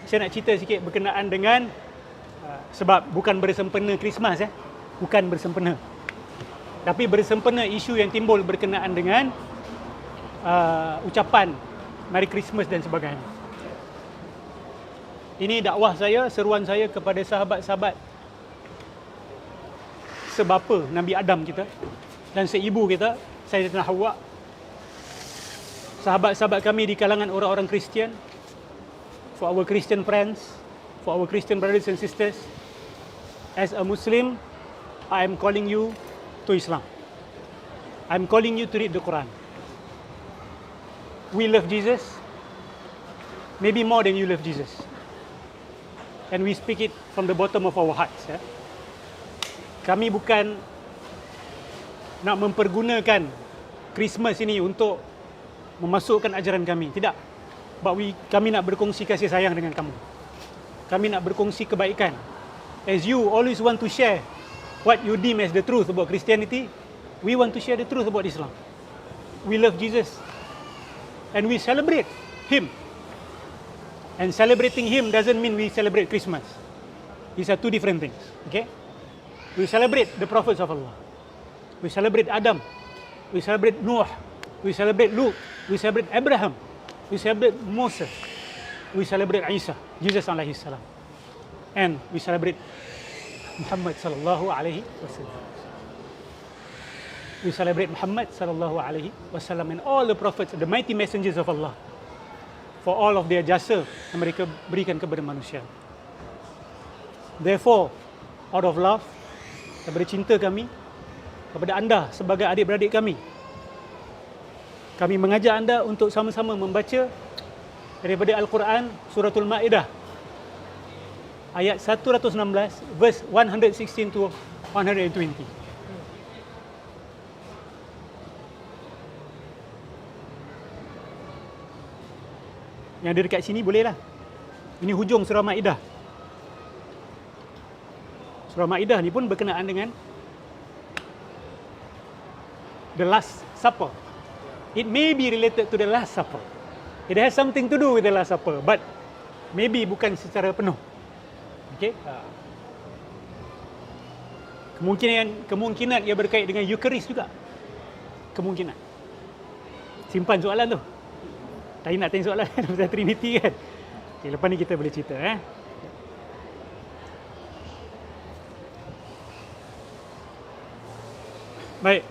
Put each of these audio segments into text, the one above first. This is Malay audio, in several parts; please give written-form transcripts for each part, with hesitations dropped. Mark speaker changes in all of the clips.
Speaker 1: saya nak cerita sikit berkenaan dengan sebab bukan bersempena Christmas bukan bersempena, tapi bersempena isu yang timbul berkenaan dengan ucapan Merry Christmas dan sebagainya. Ini dakwah saya, seruan saya kepada sahabat-sahabat sebapa Nabi Adam kita dan seibu kita, Sayyidatina Hawa, sahabat-sahabat kami di kalangan orang-orang Kristian. For our Christian friends, for our Christian brothers and sisters, as a Muslim, I am calling you to Islam. I am calling you to read the Quran. We love Jesus, maybe more than you love Jesus. And we speak it from the bottom of our hearts. Kami bukan nak mempergunakan Christmas ini untuk memasukkan ajaran kami, tidak. But kami nak berkongsi kasih sayang dengan kamu. Kami nak berkongsi kebaikan. As you always want to share what you deem as the truth about Christianity, we want to share the truth about Islam. We love Jesus and we celebrate Him. And celebrating Him doesn't mean we celebrate Christmas. These are two different things. Okay? We celebrate the prophets of Allah. We celebrate Adam. We celebrate Noah. We celebrate Lut. We celebrate Abraham. We celebrate Moses. We celebrate Isa, Jesus alaihi salam. And we celebrate Muhammad sallallahu alaihi wasallam. We celebrate Muhammad sallallahu alaihi wasallam and all the prophets, the mighty messengers of Allah, for all of their jasa yang mereka berikan kepada manusia. Therefore, out of love, daripada cinta kami kepada anda sebagai adik-beradik kami mengajak anda untuk sama-sama membaca daripada Al-Quran Suratul Ma'idah ayat 116 verse 116 to 120. Yang ada dekat sini bolehlah. Ini hujung surah Ma'idah. Surah Ma'idah ni pun berkenaan dengan the Last Supper. It may be related to the Last Supper. It has something to do with the Last Supper, but maybe bukan secara penuh. Okay? Kemungkinan ia berkait dengan Eucharist juga. Kemungkinan. Simpan soalan tu. Tadi nak tanya soalan pasal Trinity kan. Okay, lepas ni kita boleh cerita. Baik.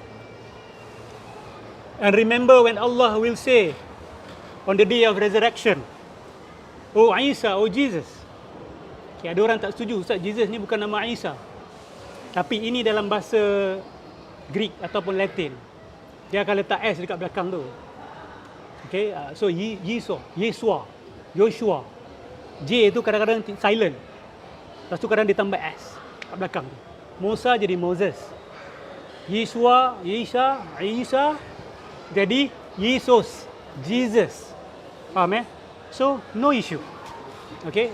Speaker 1: And remember when Allah will say on the day of resurrection, Oh Isa, oh Jesus. Okay, ada orang tak setuju, Ustaz, Jesus ni bukan nama Isa. Tapi ini dalam bahasa Greek ataupun Latin. Dia akan letak S dekat belakang tu. Okay, so Yeshua. J tu kadang-kadang silent. Lepas tu kadang ditambah S kat belakang tu. Musa jadi Moses. Yeshua, Isa jadi Yesus, Jesus. Faham So, no issue. Okay.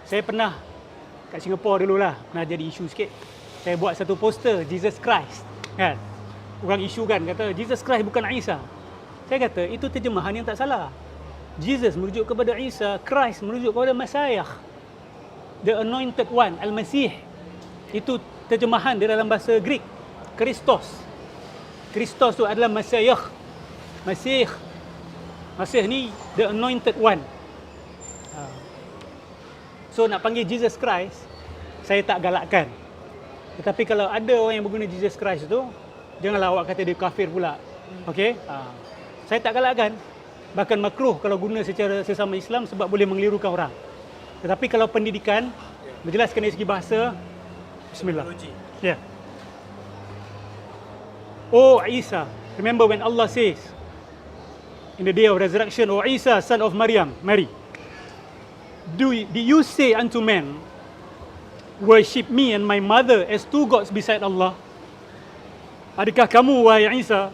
Speaker 1: Saya pernah kat Singapura dululah, pernah jadi isu sikit. Saya buat satu poster, Jesus Christ. Kan? Orang isu kan, kata Jesus Christ bukan Isa. Saya kata, itu terjemahan yang tak salah. Jesus merujuk kepada Isa, Christ merujuk kepada Messiah. The Anointed One, Al-Masih. Itu terjemahan di dalam bahasa Greek. Christos tu adalah Messiah. Masih ni the Anointed One. So nak panggil Jesus Christ, saya tak galakkan. Tetapi kalau ada orang yang berguna Jesus Christ tu, janganlah awak kata dia kafir pula. Okay? Saya tak galakkan. Bahkan makruh kalau guna secara sesama Islam sebab boleh mengelirukan orang. Tetapi kalau pendidikan, menjelaskan dari segi bahasa, bismillah. Ya. Oh Isa, remember when Allah says in the day of resurrection, Oh Isa, son of Maryam, Mary, did you say unto men, worship me and my mother as two gods beside Allah? Adakah kamu, wahai Isa,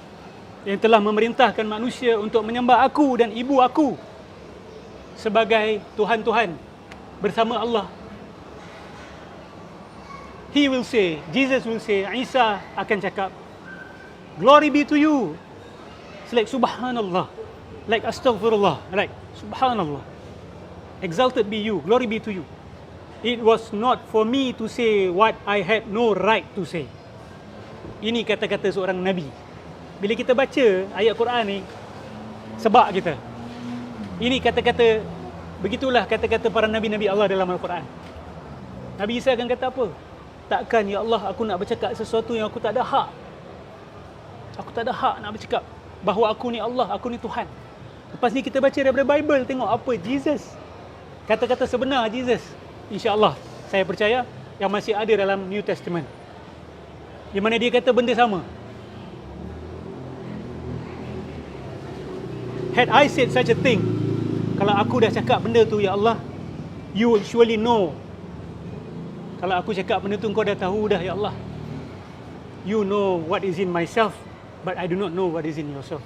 Speaker 1: yang telah memerintahkan manusia untuk menyembah aku dan ibu aku sebagai Tuhan-Tuhan bersama Allah? He will say, Jesus will say, Isa akan cakap, glory be to you. It's like subhanallah, like astaghfirullah, like subhanallah. Exalted be you, glory be to you. It was not for me to say what I had no right to say. Ini kata-kata seorang Nabi. Bila kita baca ayat Quran ni, sebab kita. Ini kata-kata, begitulah kata-kata para Nabi-Nabi Allah dalam Al-Quran. Nabi Isa akan kata apa? Takkan ya Allah aku nak bercakap sesuatu yang aku tak ada hak. Aku tak ada hak nak bercakap bahawa aku ni Allah, aku ni Tuhan. Lepas ni kita baca daripada Bible, tengok apa Jesus. Kata-kata sebenar Jesus. InsyaAllah saya percaya yang masih ada dalam New Testament. Di mana dia kata benda sama. Had I said such a thing, kalau aku dah cakap benda tu ya Allah, you will surely know. Kalau aku cakap benda tu kau dah tahu dah ya Allah. You know what is in myself, but I do not know what is in yourself.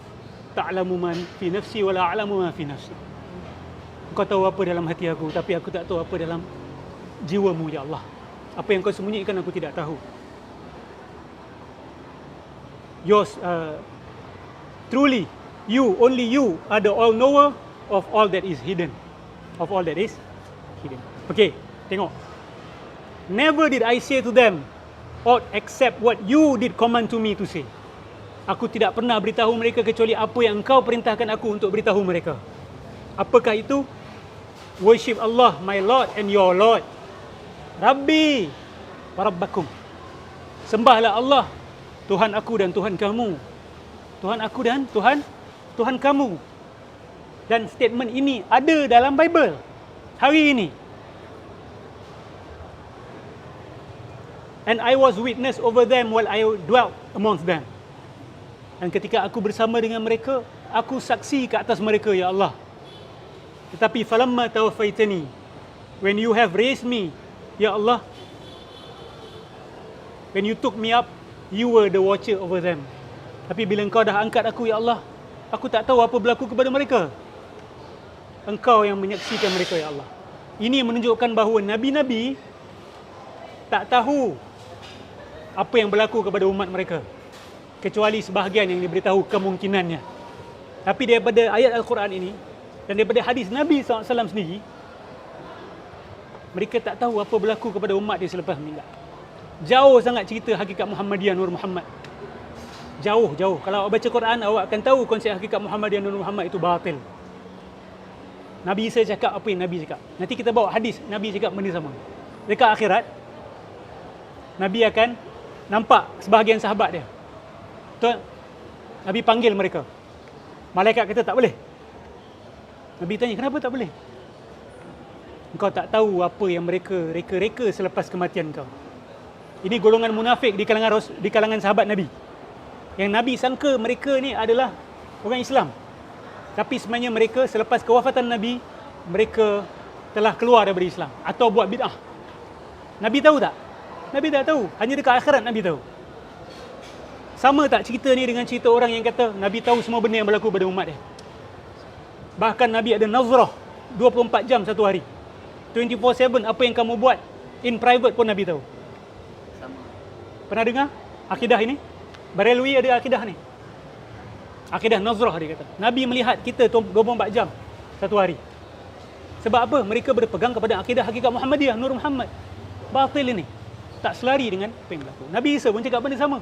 Speaker 1: Ta'lamu man fi nafsi wa la a'lamu ma fi nafsi. Kau tahu apa dalam hati aku, tapi aku tak tahu apa dalam jiwamu ya Allah. Apa yang kau sembunyikan aku tidak tahu. Yours, truly, you, only you are the all-knower of all that is hidden. Of all that is hidden. Okay, tengok. Never did I say to them, or except what you did command to me to say. Aku tidak pernah beritahu mereka kecuali apa yang engkau perintahkan aku untuk beritahu mereka. Apakah itu? Worship Allah, my Lord and your Lord. Rabbi wa Rabbakum. Sembahlah Allah, Tuhan aku dan Tuhan kamu. Tuhan aku dan Tuhan kamu. Dan statement ini ada dalam Bible hari ini. And I was witness over them while I dwelt amongst them. Dan ketika aku bersama dengan mereka, aku saksi ke atas mereka ya Allah. Tetapi falamma tawaffaitani, when you have raised me ya Allah, when you took me up, you were the watcher over them. Tapi bila engkau dah angkat aku ya Allah, aku tak tahu apa berlaku kepada mereka. Engkau yang menyaksikan mereka ya Allah. Ini menunjukkan bahawa nabi-nabi tak tahu apa yang berlaku kepada umat mereka, kecuali sebahagian yang diberitahu kemungkinannya. Tapi daripada ayat Al-Quran ini dan daripada hadis Nabi SAW sendiri, mereka tak tahu apa berlaku kepada umat dia selepas meninggal. Jauh sangat cerita hakikat Muhammadiyah Nur Muhammad. Jauh. Kalau awak baca Quran, awak akan tahu konsep hakikat Muhammadiyah Nur Muhammad itu batil. Nabi Isa cakap apa yang Nabi cakap. Nanti kita bawa hadis Nabi cakap benda sama. Dekat akhirat, Nabi akan nampak sebahagian sahabat dia. Betul? Nabi panggil mereka. Malaikat kata tak boleh. Nabi tanya, kenapa tak boleh? Engkau tak tahu apa yang mereka reka-reka selepas kematian kau. Ini golongan munafik di kalangan sahabat Nabi. Yang Nabi sangka mereka ni adalah orang Islam. Tapi sebenarnya mereka selepas kewafatan Nabi, mereka telah keluar daripada Islam atau buat bid'ah. Nabi tahu tak? Nabi tak tahu. Hanya dekat akhirat Nabi tahu. Sama tak cerita ni dengan cerita orang yang kata Nabi tahu semua benda yang berlaku pada umat dia? Bahkan Nabi ada nazrah 24 jam satu hari. 24/7 apa yang kamu buat in private pun Nabi tahu.
Speaker 2: Sama.
Speaker 1: Pernah dengar akidah ini? Barelwi ada akidah ni. Akidah nazrah dia kata. Nabi melihat kita 24 jam satu hari. Sebab apa? Mereka berpegang kepada akidah hakikat Muhammadiyah Nur Muhammad. Batil ini. Tak selari dengan apa yang berlaku. Nabi Isa pun cakap benda sama.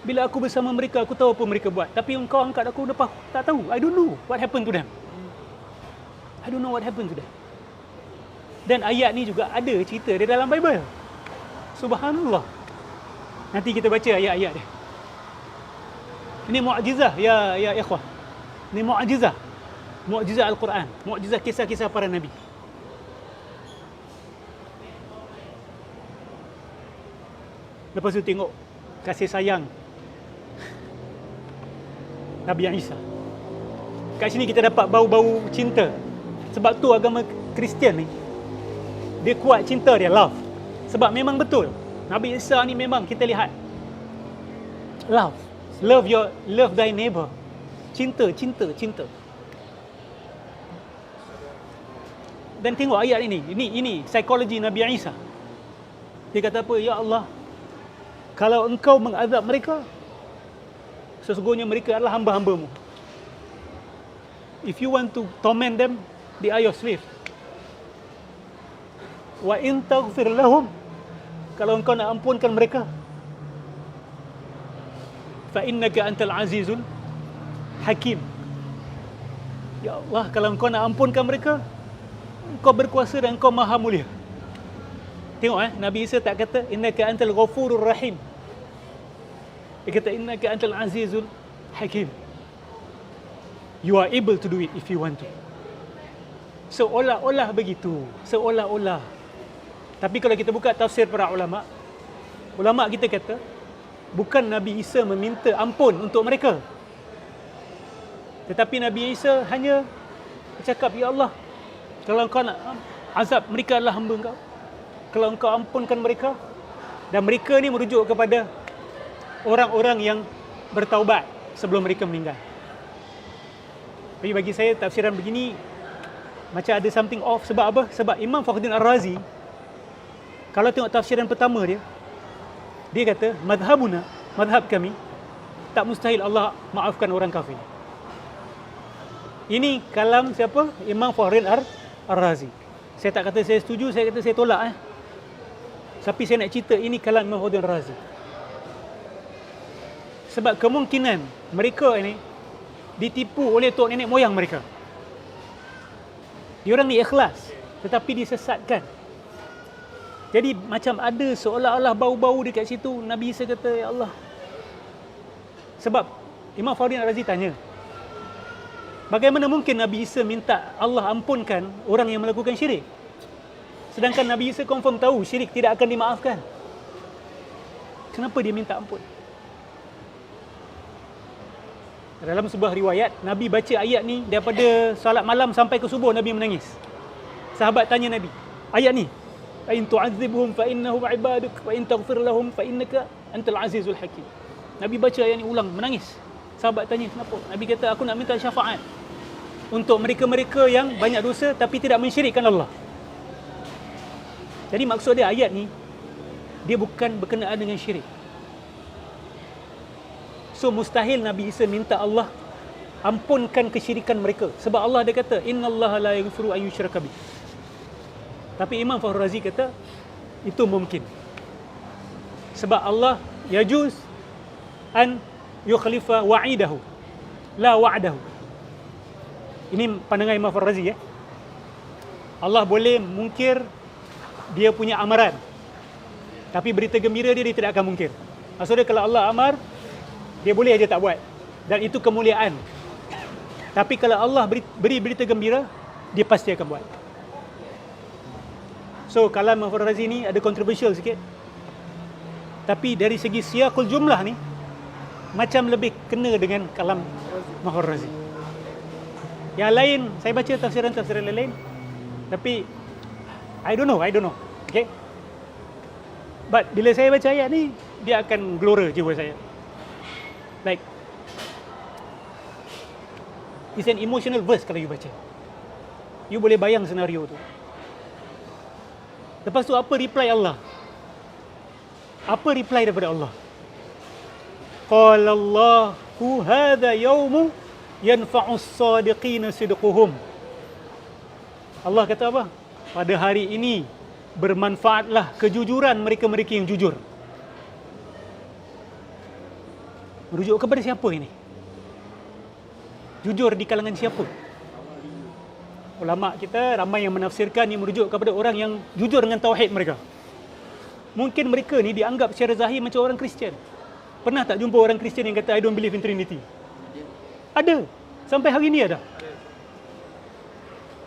Speaker 1: Bila aku bersama mereka, aku tahu apa mereka buat. Tapi engkau angkat aku lepas, tak tahu. I don't know what happened to them. I don't know what happened to them. Dan ayat ni juga ada cerita di dalam Bible. Subhanallah. Nanti kita baca ayat-ayat dia. Ini mu'jizah ya ikhwah. Ini mu'jizah. Mu'jizah Al-Quran. Mu'jizah kisah-kisah para Nabi. Lepas tu tengok kasih sayang Nabi Isa. Kat sini kita dapat bau-bau cinta. Sebab tu agama Kristian ni, dia kuat cinta dia, love. Sebab memang betul Nabi Isa ni memang kita lihat love. Love thy neighbor. Cinta. Dan tengok ayat ini. Ini psikologi Nabi Isa. Dia kata apa? Ya Allah, kalau engkau mengazab mereka, sesungguhnya mereka adalah hamba-hambamu. If you want to torment them, they are your slaves. wa in taghfir lahum, kalau engkau nak ampunkan mereka, fa innaka antal azizul hakim. Ya Allah, kalau engkau nak ampunkan mereka, engkau berkuasa dan engkau maha mulia. Tengok Nabi Isa tak kata innaka antal ghafurur rahim. Dia kata innaka antal azizul hakim. You are able to do it if you want to. Seolah-olah begitu, seolah-olah. Tapi kalau kita buka tafsir para ulama, ulama kita kata bukan Nabi Isa meminta ampun untuk mereka, tetapi Nabi Isa hanya bercakap, ya Allah, kalau engkau nak azab mereka adalah hamba engkau, kalau engkau ampunkan mereka. Dan mereka ni merujuk kepada orang-orang yang bertaubat sebelum mereka meninggal. Tapi bagi saya tafsiran begini macam ada something off. Sebab apa? Sebab Imam Fakhruddin Ar-Razi, kalau tengok tafsiran pertama dia, dia kata madhabuna, madhab kami, tak mustahil Allah maafkan orang kafir. Ini kalam siapa? Imam Fakhruddin Ar-Razi. Saya tak kata saya setuju, saya kata saya tolak. Tapi saya nak cerita ini kalam Imam Fakhruddin Ar-Razi. Sebab kemungkinan mereka ini ditipu oleh tok nenek moyang mereka. Diorang ni ikhlas, tetapi disesatkan. Jadi macam ada seolah-olah bau-bau dekat situ. Nabi Isa kata, ya Allah. Sebab Imam Fakhruddin Ar-Razi tanya, bagaimana mungkin Nabi Isa minta Allah ampunkan orang yang melakukan syirik? Sedangkan Nabi Isa confirm tahu syirik tidak akan dimaafkan. Kenapa dia minta ampun? Dalam sebuah riwayat, Nabi baca ayat ni daripada salat malam sampai ke subuh, Nabi menangis. Sahabat tanya Nabi, ayat ni, fa in tu'adzibhum fa innahum ibaduk wa in taghfir lahum fa innaka antal azizul hakim. Nabi baca ayat ni ulang, menangis. Sahabat tanya, kenapa? Nabi kata, aku nak minta syafaat untuk mereka-mereka yang banyak dosa tapi tidak mensyirikkan Allah. Jadi maksud dia ayat ni, dia bukan berkenaan dengan syirik. So mustahil Nabi Isa minta Allah ampunkan kesyirikan mereka, sebab Allah dia kata innallaha la yaghfiru an yushraka bih. Tapi Imam Fakhrul Razi kata itu mungkin, sebab Allah yajuz an yukhlifa wa'idahu la wa'dahu. Ini pandangan Imam Fakhrul Razi. Allah boleh mungkir dia punya amaran, tapi berita gembira dia tidak akan mungkir. Maksudnya kalau Allah amar, dia boleh aja tak buat, dan itu kemuliaan. Tapi kalau Allah beri berita gembira, dia pasti akan buat. So kalam Imam Fakhrul Razi ni ada controversial sikit, tapi dari segi siyaqul jumlah ni macam lebih kena dengan kalam Imam Fakhrul Razi. Yang lain saya baca tafsiran-tafsiran lain, tapi I don't know. Okay. But bila saya baca ayat ni, dia akan gelora jiwa saya. Like, it's an emotional verse kalau you baca. You boleh bayang senario tu. Lepas tu apa reply Allah? Apa reply daripada Allah? Qala Allahu hadha yawmu yanfa'us sadiqina sidquhum. Allah kata apa? Pada hari ini bermanfaatlah kejujuran mereka-mereka yang jujur. Merujuk kepada siapa ini? Jujur di kalangan siapa? Ulama kita ramai yang menafsirkan ini merujuk kepada orang yang jujur dengan tauhid mereka. Mungkin mereka ni dianggap secara zahir macam orang Kristian. Pernah tak jumpa orang Kristian yang kata I don't believe in Trinity? Ada. Sampai hari ni ada.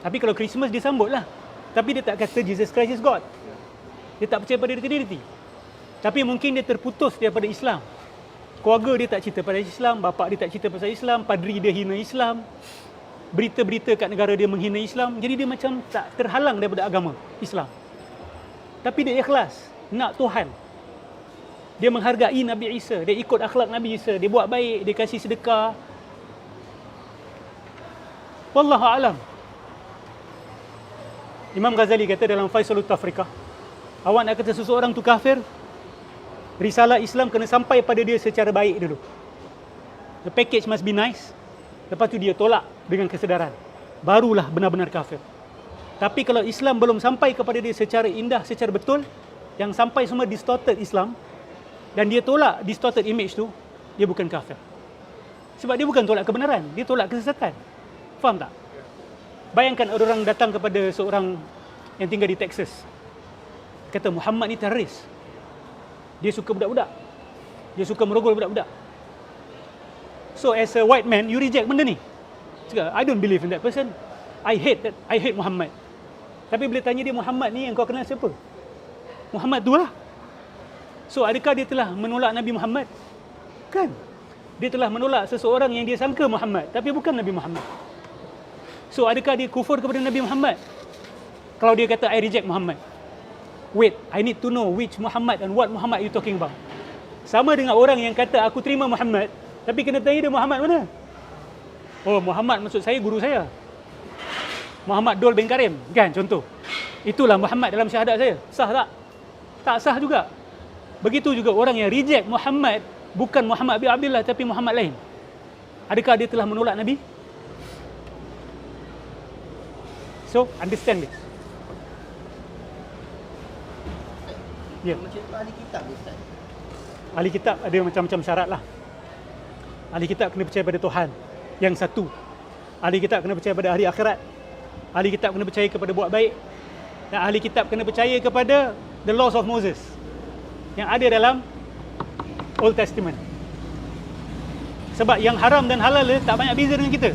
Speaker 1: Tapi kalau Christmas dia sambut lah. Tapi dia tak kata Jesus Christ is God. Dia tak percaya pada Trinity. Tapi mungkin dia terputus daripada Islam. Keluarga dia tak cerita pada Islam, bapak dia tak cerita pasal Islam, padri dia hina Islam, berita-berita kat negara dia menghina Islam. Jadi dia macam tak terhalang daripada agama Islam. Tapi dia ikhlas nak Tuhan. Dia menghargai Nabi Isa, dia ikut akhlak Nabi Isa, dia buat baik, dia kasih sedekah. Wallahu a'lam. Imam Ghazali kata dalam Faisalut Tafriqah, awak nak kata seseorang tu kafir, risalah Islam kena sampai pada dia secara baik dulu. The package must be nice. Lepas tu dia tolak dengan kesedaran, barulah benar-benar kafir. Tapi kalau Islam belum sampai kepada dia secara indah, secara betul, yang sampai semua distorted Islam, dan dia tolak distorted image tu, dia bukan kafir. Sebab dia bukan tolak kebenaran, dia tolak kesesatan. Faham tak? Bayangkan orang datang kepada seorang yang tinggal di Texas, kata Muhammad ni teroris, dia suka budak-budak, dia suka merogol budak-budak. So as a white man, you reject benda ni. Cakap, I don't believe in that person, I hate Muhammad. Tapi bila tanya dia, Muhammad ni yang kau kenal siapa? Muhammad tu lah. So adakah dia telah menolak Nabi Muhammad? Kan? Dia telah menolak seseorang yang dia sangka Muhammad, tapi bukan Nabi Muhammad. So adakah dia kufur kepada Nabi Muhammad? Kalau dia kata, I reject Muhammad. Wait, I need to know which Muhammad and what Muhammad you talking about. Sama dengan orang yang kata, aku terima Muhammad, tapi kena tanya dia Muhammad mana? Oh, Muhammad maksud saya guru saya, Muhammad Dol bin Karim, kan contoh. Itulah Muhammad dalam syahadat saya. Sah tak? Tak sah juga. Begitu juga orang yang reject Muhammad, bukan Muhammad bin Abdullah tapi Muhammad lain. Adakah dia telah menolak Nabi? So, understand this. Ya.
Speaker 2: Macam tu ahli kitab, Ustaz.
Speaker 1: Ahli kitab ada macam-macam syarat lah. Ahli kitab kena percaya pada Tuhan yang satu. Ahli kitab kena percaya pada hari akhirat. Ahli kitab kena percaya kepada buat baik. Dan ahli kitab kena percaya kepada the laws of Moses yang ada dalam Old Testament. Sebab yang haram dan halal dia tak banyak beza dengan kita.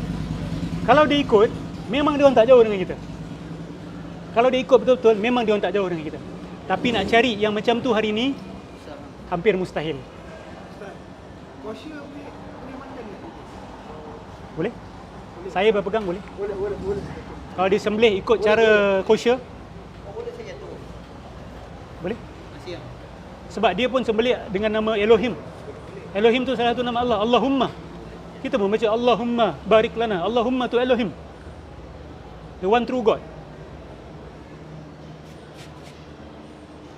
Speaker 1: Kalau dia ikut, memang dia orang tak jauh dengan kita. Kalau dia ikut betul-betul, memang dia orang tak jauh dengan kita. Tapi nak cari yang macam tu hari ni hampir mustahil.
Speaker 2: Kosher boleh makan ke?
Speaker 1: Boleh? Saya berpegang boleh.
Speaker 2: Boleh.
Speaker 1: Kalau dia sembelih ikut cara kosher,
Speaker 2: Boleh saya jatuh.
Speaker 1: boleh.
Speaker 2: Masih ya?
Speaker 1: Sebab dia pun sembelih dengan nama Elohim. Elohim tu salah satu nama Allah, Allahumma. Kita pun baca Allahumma barik lana. Allahumma tu Elohim, the one true God.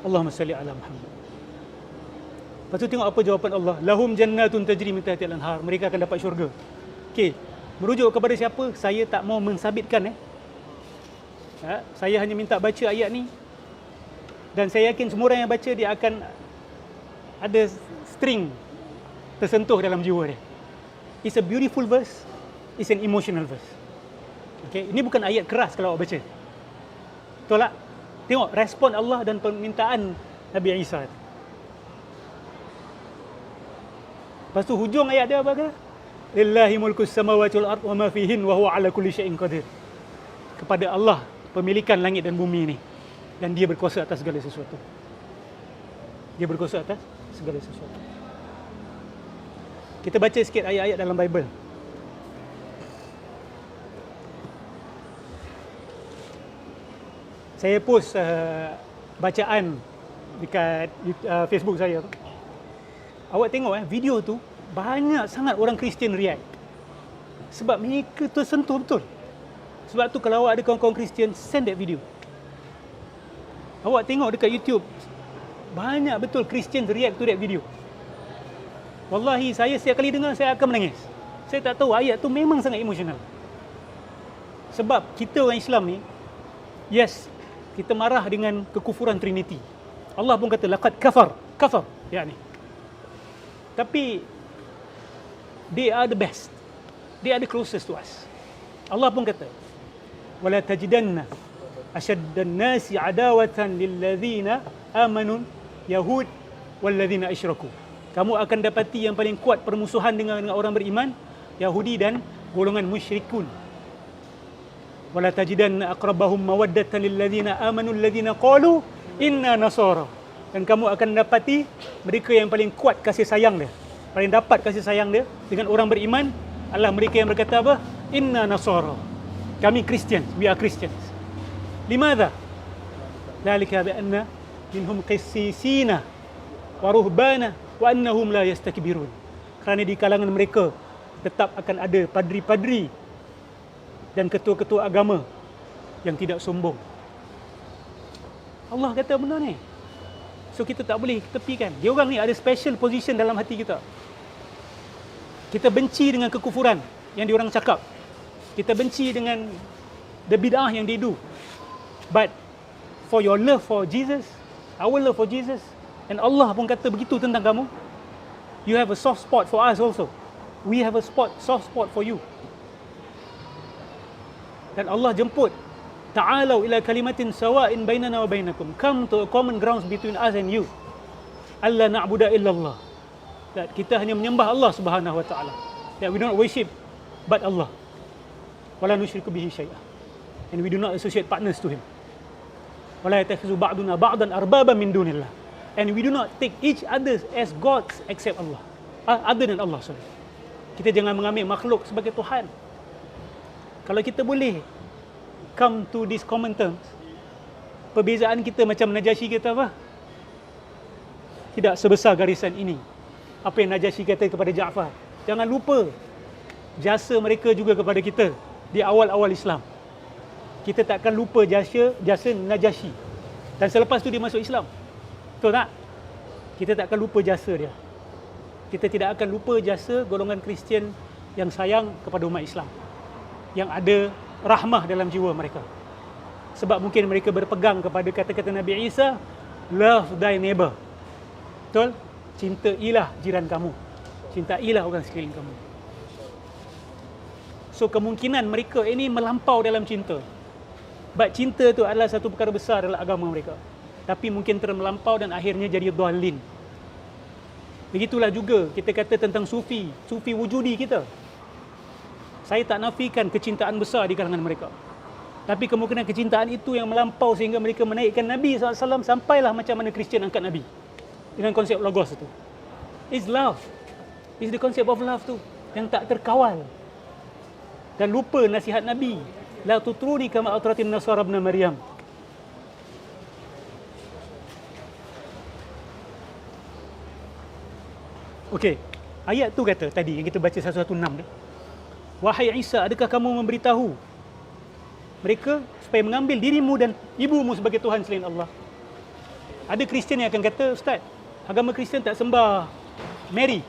Speaker 1: Allahumma salli ala Muhammad. Lepas tu tengok apa jawapan Allah. Lahum jannatun tajri min tahtiha al-anhar. Mereka akan dapat syurga. Okey, merujuk kepada siapa? Saya tak mau mensabitkan saya hanya minta baca ayat ni, dan saya yakin semua orang yang baca dia akan ada string tersentuh dalam jiwa dia. It's a beautiful verse, it's an emotional verse. Okay, ini bukan ayat keras kalau awak baca. Betul tak? Tengok respon Allah dan permintaan Nabi Isa. Lepas tu hujung ayat dia apa ke? Lillahi mulkus samawati wal ard wa ma fihin wa huwa ala kulli syai'in qadir. Kepada Allah pemilikan langit dan bumi ni, dan dia berkuasa atas segala sesuatu. Dia berkuasa atas segala sesuatu. Kita baca sikit ayat-ayat dalam Bible. Saya post bacaan dekat Facebook saya tu. Awak tengok video tu, banyak sangat orang Kristian react. Sebab mereka tersentuh betul. Sebab tu kalau awak ada kawan-kawan Kristian, send that video. Awak tengok dekat YouTube, banyak betul Kristian react to that video. Wallahi, saya setiap kali dengar, saya akan menangis. Saya tak tahu, ayat tu memang sangat emosional. Sebab kita orang Islam ni, yes, kita marah dengan kekufuran Trinity. Allah pun kata, laqad kafar, yakni. Tapi they are the best. They are the closest to us. Allah pun kata, wala tajidanna ashaddan nasi adawatan lilladzina amanu yahud walladzina asyraku. Kamu akan dapati yang paling kuat permusuhan dengan orang beriman, Yahudi dan golongan musyrikun. Wala tajidanna aqrabahum mawaddatan lilladzina amanu alladzina qalu inna nasara. Dan kamu akan dapati mereka yang paling kuat kasih sayang dia, paling dapat kasih sayang dia dengan orang beriman adalah mereka yang berkata apa? Inna nasara. Kami Kristian, we are Christians. Limadha? Dzalika bi anna minhum qissisina wa ruhbana wa annahum la yastakbirun. Kerana di kalangan mereka tetap akan ada padri-padri dan ketua-ketua agama yang tidak sombong. Allah kata benar ni. So kita tak boleh tepikan. Dia orang ni ada special position dalam hati kita. Kita benci dengan kekufuran yang diorang cakap. Kita benci dengan the bid'ah yang they do. But for your love for Jesus, our love for Jesus, and Allah pun kata begitu tentang kamu, you have a soft spot for us also. We have a soft spot for you. Dan Allah jemput, ta'alau ila kalimatin sawa'in bainana wa bainakum. Come to a common grounds between us and you. Alla na'budu illallah. That kita hanya menyembah Allah Subhanahu wa taala. That we don't worship but Allah. Wala nusyriku bihi syai'ah. And we do not associate partners to him. Wala yatakhizu ba'duna ba'dan arbaba min dunillah. And we do not take each other as gods except Allah. Other than Allah, sorry. Kita jangan mengambil makhluk sebagai Tuhan. Kalau kita boleh come to this common terms, perbezaan kita macam Najasyi kata apa? Tidak sebesar garisan ini. Apa yang Najasyi kata kepada Ja'far. Jangan lupa jasa mereka juga kepada kita di awal-awal Islam. Kita takkan lupa jasa Najasyi. Dan selepas tu dia masuk Islam. Betul tak? Kita takkan lupa jasa dia. Kita tidak akan lupa jasa golongan Kristian yang sayang kepada umat Islam, yang ada rahmah dalam jiwa mereka. Sebab mungkin mereka berpegang kepada kata-kata Nabi Isa, love thy neighbor. Betul? Cintailah jiran kamu. Cintailah orang sekeliling kamu. So kemungkinan mereka ini melampau dalam cinta. But cinta tu adalah satu perkara besar dalam agama mereka. Tapi mungkin termelampau dan akhirnya jadi dhalin. Begitulah juga kita kata tentang sufi wujudi kita. Saya tak nafikan kecintaan besar di kalangan mereka. Tapi kemungkinan kecintaan itu yang melampau sehingga mereka menaikkan Nabi SAW sampailah macam mana Kristian angkat Nabi. Dengan konsep logos itu. It's love. It's the concept of love tu yang tak terkawal. Dan lupa nasihat Nabi. La tutruni kama atratin Nasara ibn Maryam. Okey, ayat tu kata tadi yang kita baca 116 ni. Wahai Isa, adakah kamu memberitahu mereka supaya mengambil dirimu dan ibumu sebagai Tuhan selain Allah? Ada Kristian yang akan kata, Ustaz, agama Kristian tak sembah Mary.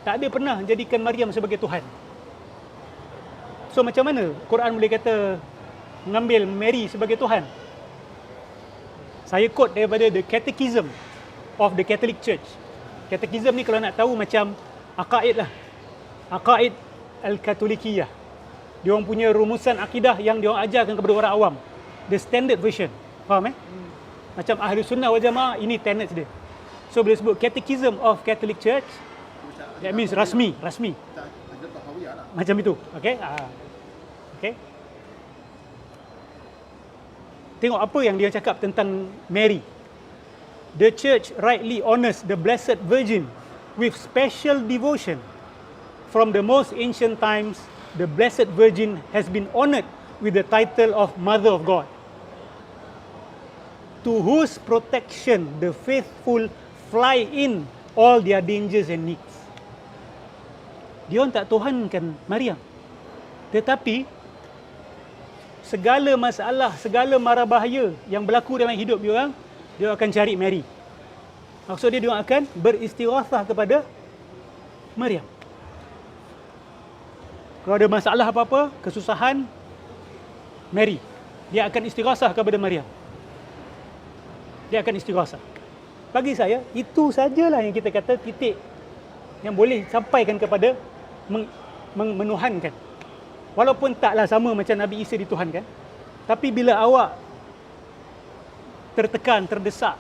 Speaker 1: Tak ada pernah jadikan Maryam sebagai Tuhan. So macam mana Quran boleh kata mengambil Mary sebagai Tuhan? Saya quote daripada The Catechism of the Catholic Church. Catechism ni kalau nak tahu macam aqaid lah. Aqaid Al-Katolikiyah. Dia orang punya rumusan akidah yang dia orang ajarkan kepada orang awam. The standard version. Faham Macam Ahli Sunnah wal Jamaah, ini tenets dia. So bila sebut Catechism of Catholic Church, that means rasmi. Macam itu. Okay? Okay? Tengok apa yang dia cakap tentang Mary. The church rightly honors the Blessed Virgin with special devotion. From the most ancient times, the Blessed Virgin has been honored with the title of Mother of God, to whose protection the faithful fly in all their dangers and needs. Dia orang tak tuhankan Maryam. Tetapi segala masalah, segala mara bahaya yang berlaku dalam hidup dia orang, dia akan cari Mary. Maksud dia akan beristighatsah kepada Maryam. Kalau ada masalah apa-apa, kesusahan, Mary. Dia akan istighatsah kepada Maryam. Dia akan istighatsah. Bagi saya, itu sajalah yang kita kata titik yang boleh sampaikan kepada menuhankan. Walaupun taklah sama macam Nabi Isa dituhankan. Tapi bila awak tertekan, terdesak,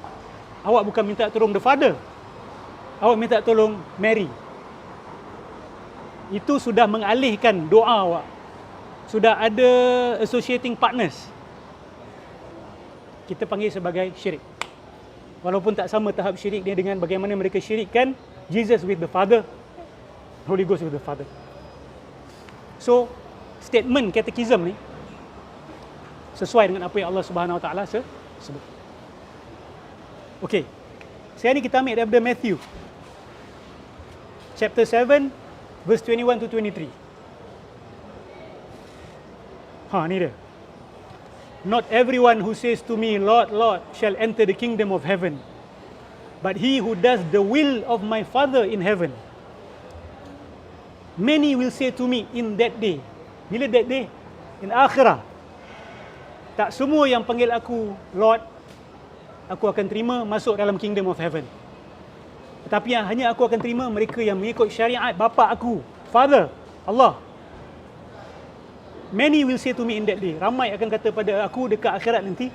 Speaker 1: awak bukan minta tolong the Father, awak minta tolong Mary. Itu sudah mengalihkan doa awak. Sudah ada associating partners. Kita panggil sebagai syirik. Walaupun tak sama tahap syirik dia dengan bagaimana mereka syirikkan Jesus with the Father, Holy Ghost with the Father. So, statement catechism ni sesuai dengan apa yang Allah Subhanahu Wa Taala sebut. Okey. Sekarang ni kita ambil daripada Matthew chapter 7 verse 21 to 23. Ni dia. Not everyone who says to me, Lord, Lord, shall enter the kingdom of heaven, but he who does the will of my Father in heaven. Many will say to me in that day. Bila that day? In akhirah. Tak semua yang panggil aku Lord, aku akan terima masuk dalam kingdom of heaven. Tetapi yang hanya aku akan terima mereka yang mengikut syariat bapa aku, Father, Allah. Many will say to me in that day, ramai akan kata pada aku dekat akhirat nanti,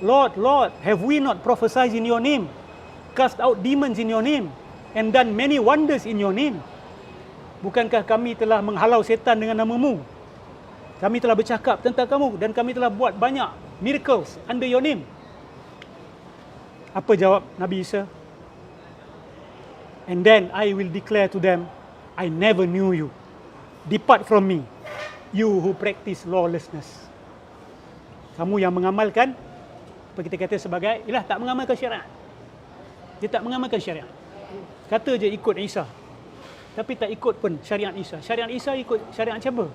Speaker 1: Lord, Lord, have we not prophesied in your name, cast out demons in your name, and done many wonders in your name? Bukankah kami telah menghalau setan dengan namamu? Kami telah bercakap tentang kamu dan kami telah buat banyak miracles under your name. Apa jawab Nabi Isa? And then I will declare to them, I never knew you. Depart from me, you who practice lawlessness. Kamu yang mengamalkan, apa kita kata sebagai, ialah tak mengamalkan syariat. Dia tak mengamalkan syariat. Kata je ikut Isa, tapi tak ikut pun syariat Isa. Syariat Isa ikut syariat siapa?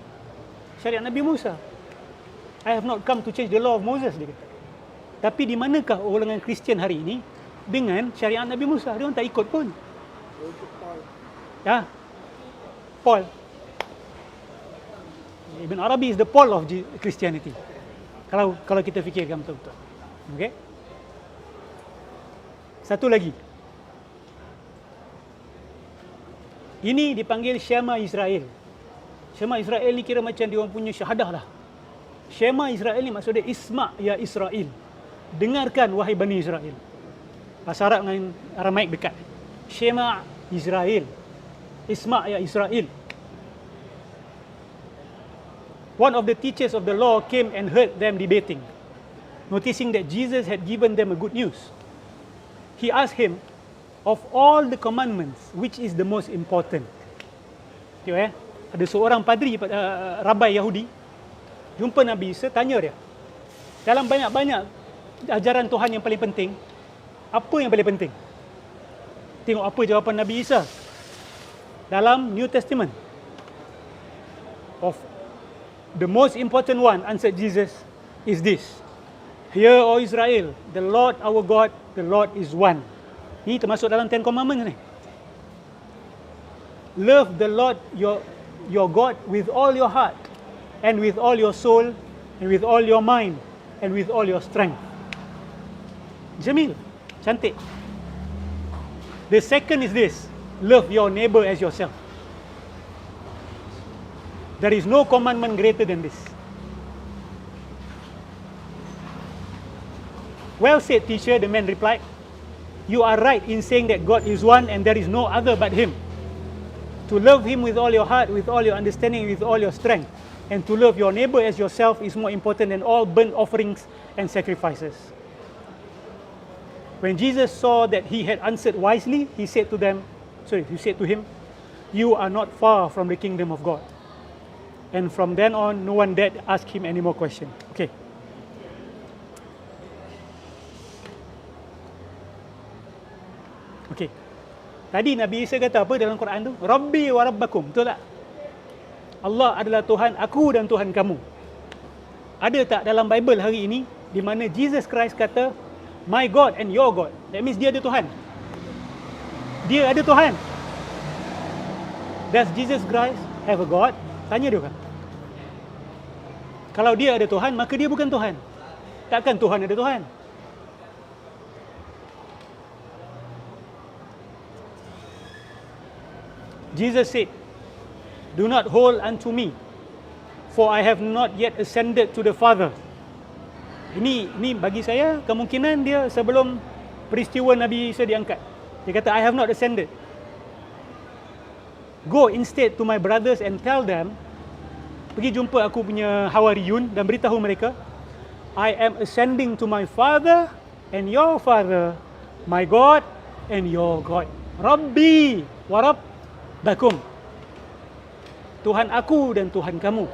Speaker 1: Syariat Nabi Musa. I have not come to change the law of Moses, dia kata. Tapi di manakah golongan Kristian hari ini dengan syariat Nabi Musa? Dia orang tak ikut pun. Ya, Paul. Ibn Arabi is the Paul of Christianity. Kalau kita fikirkan betul-betul. Okay? Satu lagi. Ini dipanggil Shema Israel. Shema Israel ni kira macam dia orang punya syahadah lah. Shema Israel ni maksudnya Isma' ya Israel. Dengarkan wahai Bani Israel. Bahasa Arab dengan Aramaik dekat. Shema Israel. Isma' ya Israel. One of the teachers of the law came and heard them debating, noticing that Jesus had given them a good news. He asked him, of all the commandments, which is the most important? Tengok ada seorang padri, rabai Yahudi, jumpa Nabi Isa, tanya dia, dalam banyak-banyak ajaran Tuhan yang paling penting, apa yang paling penting? Tengok apa jawapan Nabi Isa dalam New Testament. Of the most important one, answered Jesus, is this. Hear, O Israel, the Lord our God, the Lord is one. Ini termasuk dalam 10 Commandments ni. Love the Lord your God with all your heart, and with all your soul, and with all your mind, and with all your strength. Jamil, cantik. The second is this, love your neighbor as yourself. There is no commandment greater than this. Well said, teacher, the man replied. You are right in saying that God is one and there is no other but Him. To love Him with all your heart, with all your understanding, with all your strength, and to love your neighbor as yourself is more important than all burnt offerings and sacrifices. When Jesus saw that he had answered wisely, he said to him, you are not far from the kingdom of God. And from then on, no one dared ask him any more questions. Okay. Okay. Tadi Nabi Isa kata apa dalam Quran tu? Rabbi wa rabbakum. Betul tak? Allah adalah Tuhan aku dan Tuhan kamu. Ada tak dalam Bible hari ini di mana Jesus Christ kata my God and your God? That means dia ada Tuhan. Dia ada Tuhan. Does Jesus Christ have a God? Tanya dia kan. Kalau dia ada Tuhan, maka dia bukan Tuhan. Takkan Tuhan ada Tuhan? Jesus said, do not hold unto me, for I have not yet ascended to the Father. Ini bagi saya kemungkinan dia sebelum peristiwa Nabi Isa diangkat. Dia kata, I have not ascended. Go instead to my brothers and tell them, pergi jumpa aku punya Hawariyun dan beritahu mereka, I am ascending to my Father and your Father, my God and your God. Rabbi wa Rabbakum. Tuhan aku dan Tuhan kamu.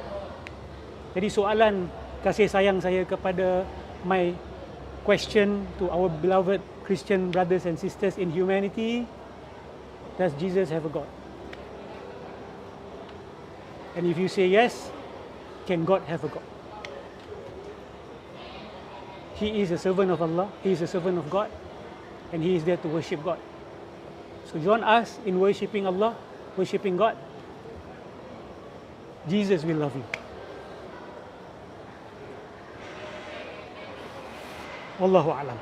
Speaker 1: Jadi soalan kasih sayang saya kepada my question to our beloved Christian brothers and sisters in humanity, does Jesus have a God? And if you say yes, can God have a God? He is a servant of Allah, He is a servant of God, and He is there to worship God. So join us in worshiping Allah, worshiping God. Jesus will love you. Wallahu a'lam.